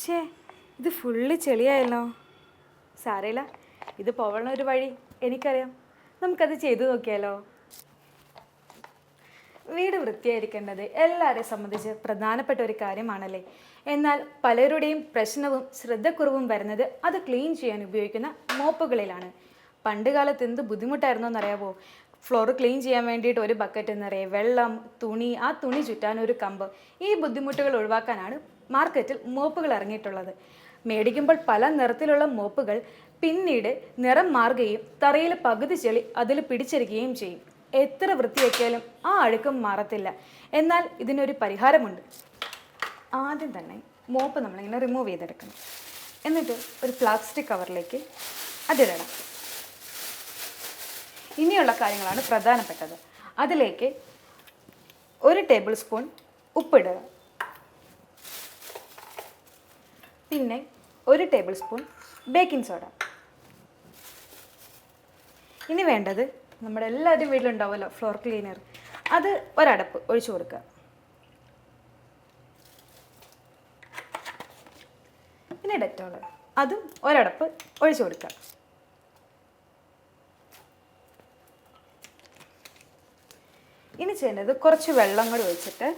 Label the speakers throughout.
Speaker 1: ഷേ, ഇത് ഫുള്ള് ചെളിയായല്ലോ. സാരമില്ല, ഇത് പോകണ ഒരു വഴി എനിക്കറിയാം. നമുക്കത് ചെയ്തു നോക്കിയാലോ. വീട് വൃത്തിയായിരിക്കേണ്ടത് എല്ലാവരെയും സംബന്ധിച്ച് പ്രധാനപ്പെട്ട ഒരു കാര്യമാണല്ലേ. എന്നാൽ പലരുടെയും പ്രശ്നവും ശ്രദ്ധക്കുറവും വരുന്നത് അത് ക്ലീൻ ചെയ്യാൻ ഉപയോഗിക്കുന്ന മോപ്പുകളിലാണ്. പണ്ട് കാലത്ത് എന്ത് ബുദ്ധിമുട്ടായിരുന്നോ എന്നറിയാമോ. ഫ്ലോർ ക്ലീൻ ചെയ്യാൻ വേണ്ടിയിട്ട് ഒരു ബക്കറ്റ് നിറയെ വെള്ളം, തുണി, ആ തുണി ചുറ്റാൻ ഒരു കമ്പ്. ഈ ബുദ്ധിമുട്ടുകൾ ഒഴിവാക്കാനാണ് മാർക്കറ്റിൽ മോപ്പുകൾ ഇറങ്ങിയിട്ടുള്ളത്. മേടിക്കുമ്പോൾ പല നിറത്തിലുള്ള മോപ്പുകൾ പിന്നീട് നിറം മാറുകയും തറയിൽ പകുതി ചെളി അതിൽ പിടിച്ചിരിക്കുകയും ചെയ്യും. എത്ര വൃത്തിയാക്കിയാലും ആ അഴുക്കും മാറത്തില്ല. എന്നാൽ ഇതിനൊരു പരിഹാരമുണ്ട്. ആദ്യം തന്നെ മോപ്പ് നമ്മളിങ്ങനെ റിമൂവ് ചെയ്തെടുക്കണം. എന്നിട്ട് ഒരു പ്ലാസ്റ്റിക് കവറിലേക്ക് അതിടണം. ഇനിയുള്ള കാര്യങ്ങളാണ് പ്രധാനപ്പെട്ടത്. അതിലേക്ക് 1 ടേബിൾ സ്പൂൺ ഉപ്പിടുക. പിന്നെ 1 ടേബിൾ സ്പൂൺ ബേക്കിംഗ് സോഡ. ഇനി വേണ്ടത് നമ്മുടെ എല്ലാവരുടെയും വീട്ടിലുണ്ടാവുമല്ലോ ഫ്ലോർ ക്ലീനർ. അത് ഒരടപ്പ് ഒഴിച്ചു കൊടുക്കുക. പിന്നെ ഡെറ്റോൾ, അതും ഒരടപ്പ് ഒഴിച്ചു കൊടുക്കുക. ഇനി ചെയ്യേണ്ടത് കുറച്ച് വെള്ളം കൂടി ഒഴിച്ചിട്ട്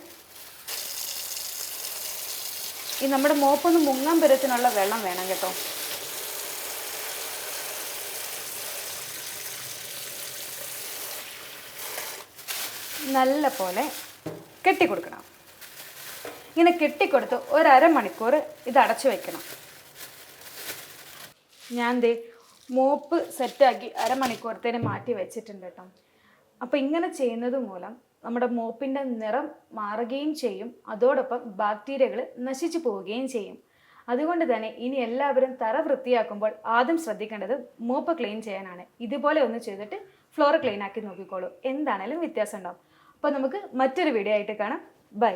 Speaker 1: ഈ നമ്മുടെ മോപ്പൊന്ന് മുങ്ങാൻ പരത്തിനുള്ള വെള്ളം വേണം കേട്ടോ. നല്ല പോലെ കെട്ടിക്കൊടുക്കണം. ഇങ്ങനെ കെട്ടിക്കൊടുത്ത് 1/2 മണിക്കൂർ ഇത് അടച്ചു വയ്ക്കണം. ഞാൻ ദേ മോപ്പ് സെറ്റാക്കി അരമണിക്കൂറത്തേന് മാറ്റി വെച്ചിട്ടുണ്ട് കേട്ടോ. അപ്പോൾ ഇങ്ങനെ ചെയ്യുന്നത് മൂലം നമ്മുടെ മോപ്പിൻ്റെ നിറം മാറുകയും ചെയ്യും, അതോടൊപ്പം ബാക്ടീരിയകൾ നശിച്ചു പോവുകയും ചെയ്യും. അതുകൊണ്ട് തന്നെ ഇനി എല്ലാവരും തറ വൃത്തിയാക്കുമ്പോൾ ആദ്യം ശ്രദ്ധിക്കേണ്ടത് മോപ്പ് ക്ലീൻ ചെയ്യാനാണ്. ഇതുപോലെ ഒന്ന് ചെയ്തിട്ട് ഫ്ലോർ ക്ലീൻ ആക്കി നോക്കിക്കോളൂ. എന്താണേലും വ്യത്യാസം ഉണ്ടാവും. അപ്പോൾ നമുക്ക് മറ്റൊരു വീഡിയോ ആയിട്ട് കാണാം. ബൈ.